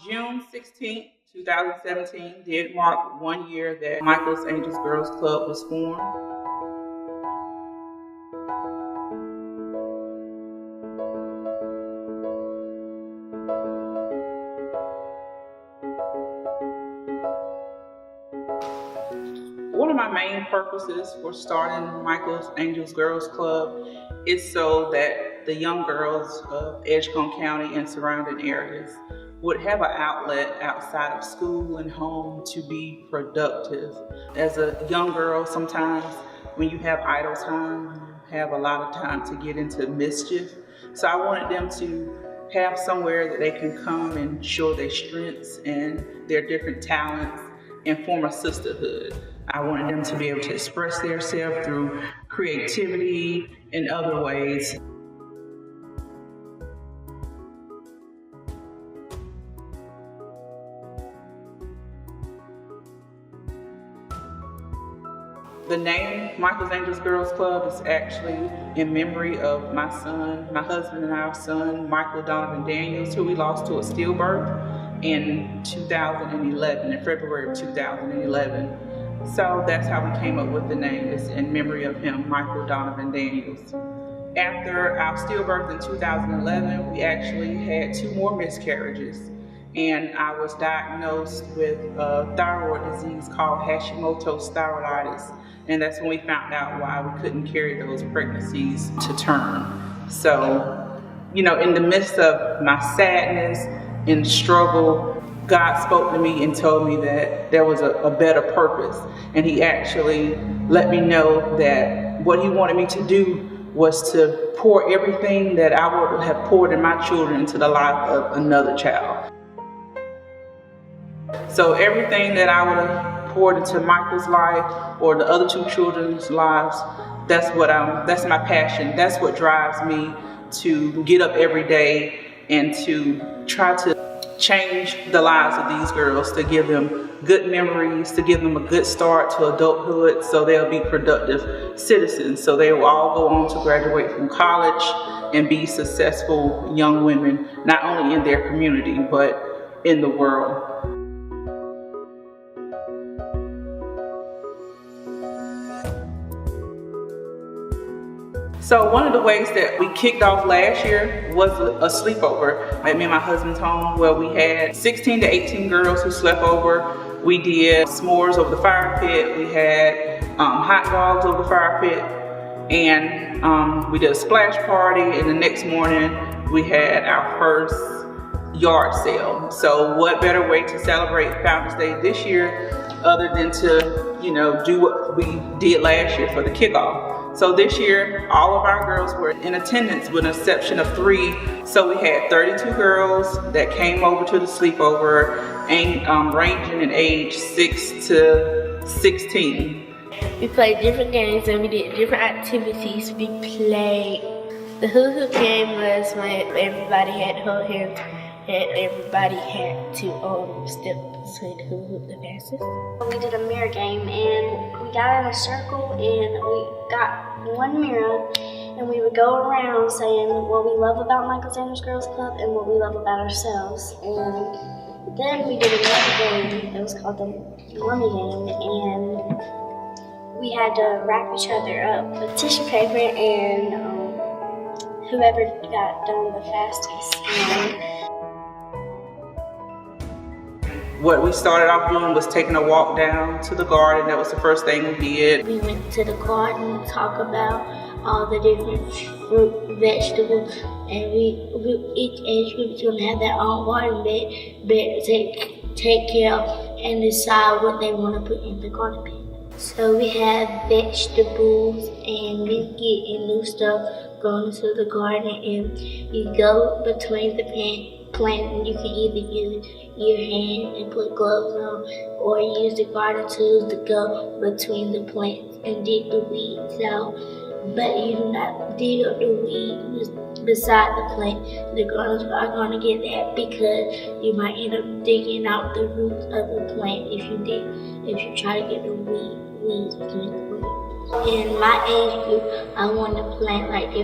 June 16th, 2017 did mark 1 year that Michael's Angels Girls Club was formed. One of my main purposes for starting Michael's Angels Girls Club is so that the young girls of Edgecombe County and surrounding areas would have an outlet outside of school and home to be productive. As a young girl, sometimes when you have idle time, you have a lot of time to get into mischief. So I wanted them to have somewhere that they can come and show their strengths and their different talents and form a sisterhood. I wanted them to be able to express themselves through creativity and other ways. The name Michael's Angels Girls Club is actually in memory of my husband and our son, Michael Donovan Daniels, who we lost to a stillbirth in 2011, in February of 2011. So that's how we came up with the name. It's in memory of him, Michael Donovan Daniels. After our stillbirth in 2011, we actually had 2 more miscarriages. And I was diagnosed with a thyroid disease called Hashimoto's thyroiditis. And that's when we found out why we couldn't carry those pregnancies to term. So, in the midst of my sadness and struggle, God spoke to me and told me that there was a better purpose. And he actually let me know that what he wanted me to do was to pour everything that I would have poured in my children into the life of another child. So everything that I would have poured into Michael's life or the other 2 children's lives, that's my passion. That's what drives me to get up every day and to try to change the lives of these girls, to give them good memories, to give them a good start to adulthood so they'll be productive citizens, so they will all go on to graduate from college and be successful young women, not only in their community but in the world. So one of the ways that we kicked off last year was a sleepover at me and my husband's home, where we had 16 to 18 girls who slept over. We did s'mores over the fire pit. We had hot dogs over the fire pit. And we did a splash party. And the next morning we had our first yard sale. So what better way to celebrate Founders Day this year other than to, do what we did last year for the kickoff. So this year, all of our girls were in attendance with an exception of 3. So we had 32 girls that came over to the sleepover, and ranging in age 6 to 16. We played different games and we did different activities. We played the hula hoop game was when everybody had to hold hands and everybody had to step between the hula hoop the fastest. We did a mirror game and we got in a circle and we got one mirror and we would go around saying what we love about Michael's Angels Girls Club and what we love about ourselves. And then we did another game. It was called the Mummy Game, and we had to wrap each other up with tissue paper, and whoever got done the fastest. What we started off doing was taking a walk down to the garden. That was the first thing we did. We went to the garden to talk about all the different fruit, vegetables, and each age group is going to have their own garden bed to take care of and decide what they want to put in the garden bed. So we have vegetables and meat and new stuff going into the garden, and you go between the plant and you can either use your hand and put gloves on, or use the garden tools to go between the plants and dig the weeds out. But you do not dig up the weeds beside the plant. The gardeners are going to get that because you might end up digging out the roots of the plant if you try to get the weeds between the plants. In my age group, I want to plant like a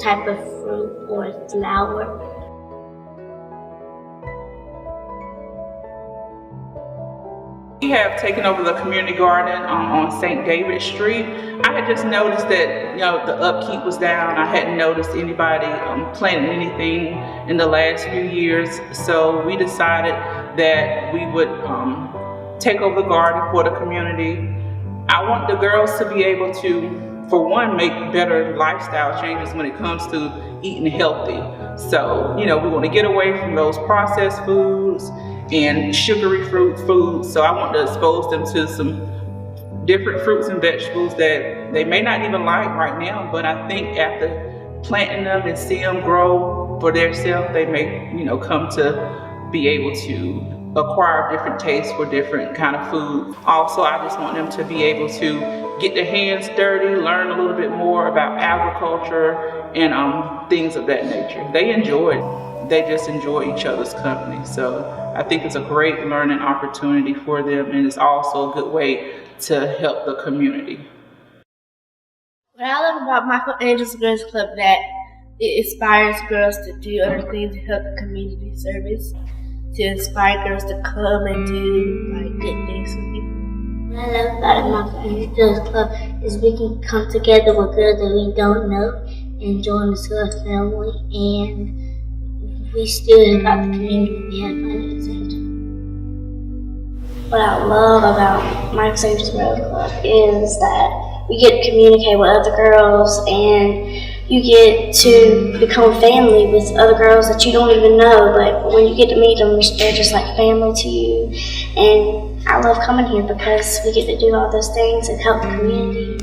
type of fruit or flower. We have taken over the community garden on St. David Street. I had just noticed that, the upkeep was down. I hadn't noticed anybody planting anything in the last few years. So we decided that we would take over the garden for the community. I want the girls to be able to, for one, make better lifestyle changes when it comes to eating healthy. So, we want to get away from those processed foods and sugary foods. So I want to expose them to some different fruits and vegetables that they may not even like right now, but I think after planting them and seeing them grow for themselves, they may, come to be able to acquire different tastes for different kind of food. Also, I just want them to be able to get their hands dirty, learn a little bit more about agriculture and things of that nature. They just enjoy each other's company. So I think it's a great learning opportunity for them, and it's also a good way to help the community. What I love about Michael Angel's Girls Club that it inspires girls to do other things to help the community service, to inspire girls to come and do good things for people. What I love about Michael Angel's Girls Club is we can come together with girls that we don't know and join the Swift family, and we still about the community. We have fun at the same time. What I love about Michael Angel's Girls Club is that we get to communicate with other girls, and you get to become family with other girls that you don't even know, but when you get to meet them, they're just like family to you. And I love coming here because we get to do all those things and help the community.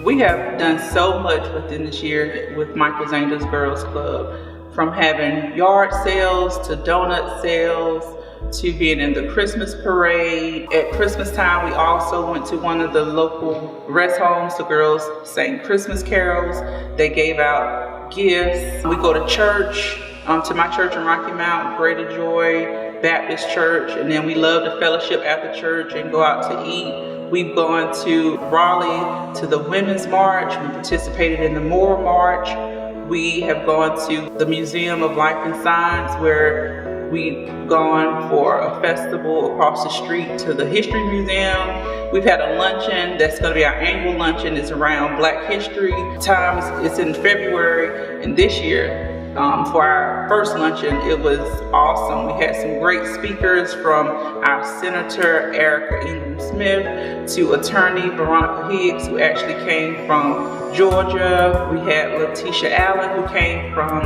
We have done so much within this year with Michael's Angels Girls Club, from having yard sales to donut sales to being in the Christmas parade. At Christmas time, we also went to one of the local rest homes. The girls sang Christmas carols. They gave out gifts. We go to church, to my church in Rocky Mount, Greater Joy Baptist Church, and then we love to fellowship after church and go out to eat. We've gone to Raleigh to the Women's March. We participated in the Moore March. We have gone to the Museum of Life and Science, where we've gone for a festival across the street to the History Museum. We've had a luncheon that's going to be our annual luncheon. It's around Black History times. It's in February, and this year, for our first luncheon, it was awesome. We had some great speakers, from our Senator Erica Ingram Smith to Attorney Veronica Higgs, who actually came from Georgia. We had Letitia Allen, who came from,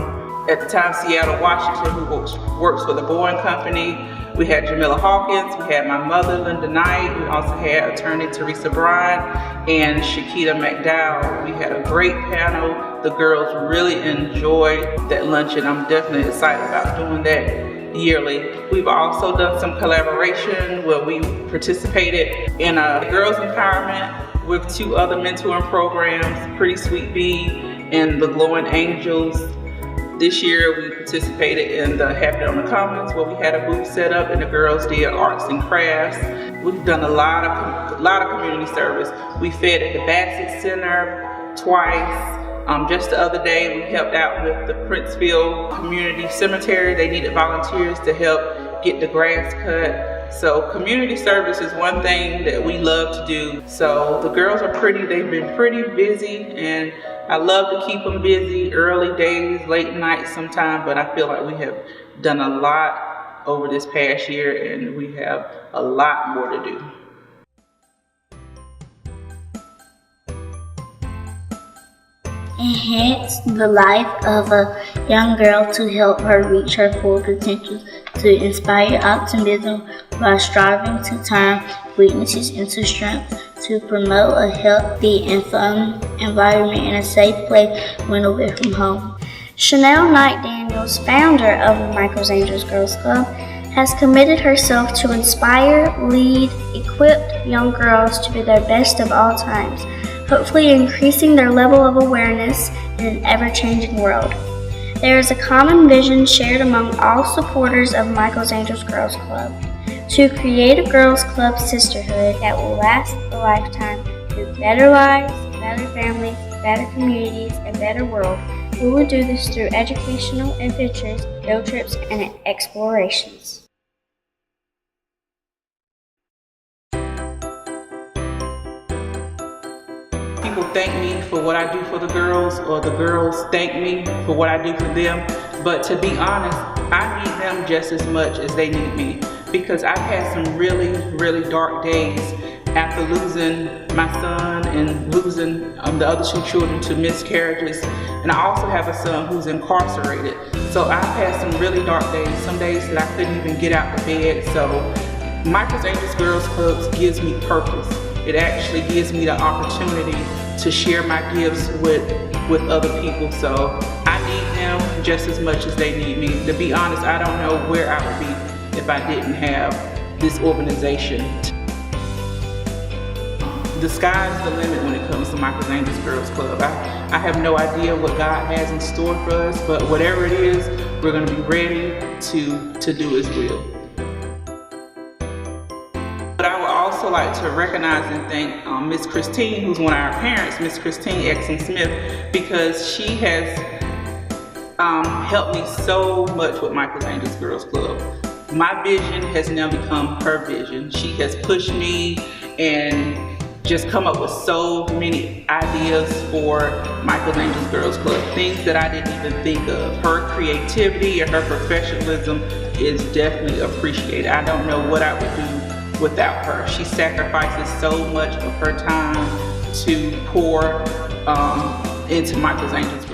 at the time, Seattle, Washington, who works for the Boeing Company. We had Jamila Hawkins, we had my mother, Linda Knight. We also had attorney Teresa Bryan and Shakita McDowell. We had a great panel. The girls really enjoyed that luncheon. I'm definitely excited about doing that yearly. We've also done some collaboration where we participated in a girls empowerment with 2 other mentoring programs, Pretty Sweet Bee and the Glowing Angels. This year we participated in the Happy on the Commons, where we had a booth set up and the girls did arts and crafts. We've done a lot of community service. We fed at the Bassett Center twice. Just the other day we helped out with the Princeville Community Cemetery. They needed volunteers to help get the grass cut. So community service is one thing that we love to do. So the girls they've been pretty busy, and I love to keep them busy early days, late nights sometimes, but I feel like we have done a lot over this past year, and we have a lot more to do. Enhance the life of a young girl to help her reach her full potential, to inspire optimism while striving to turn weaknesses into strength, to promote a healthy and fun environment and a safe place when away from home. Chanel Knight Daniels, founder of Michael's Angels Girls Club, has committed herself to inspire, lead, equip young girls to be their best of all times, hopefully increasing their level of awareness in an ever-changing world. There is a common vision shared among all supporters of Michael's Angels Girls Club: to create a girls' club sisterhood that will last a lifetime through better lives, better families, better communities, and better world. We will do this through educational adventures, field trips, and explorations. people thank me for what I do for the girls, or the girls thank me for what I do for them. But to be honest, I need them just as much as they need me, because I've had some really, really dark days after losing my son and losing the other 2 children to miscarriages. And I also have a son who's incarcerated. So I've had some really dark days, some days that I couldn't even get out of bed. So Michael's Angels Girls Club gives me purpose. It actually gives me the opportunity to share my gifts with other people. So I need them just as much as they need me. To be honest, I don't know where I would be if I didn't have this organization. The sky's the limit when it comes to Michael's Angels Girls Club. I have no idea what God has in store for us, but whatever it is, we're going to be ready to do His will. But I would also like to recognize and thank Miss Christine, who's one of our parents, Miss Christine Exum Smith, because she has helped me so much with Michael's Angels Girls Club. My vision has now become her vision. She has pushed me and just come up with so many ideas for Michael's Angels Girls Club, things that I didn't even think of. Her creativity and her professionalism is definitely appreciated. I don't know what I would do without her. She sacrifices so much of her time to pour into Michael's Angels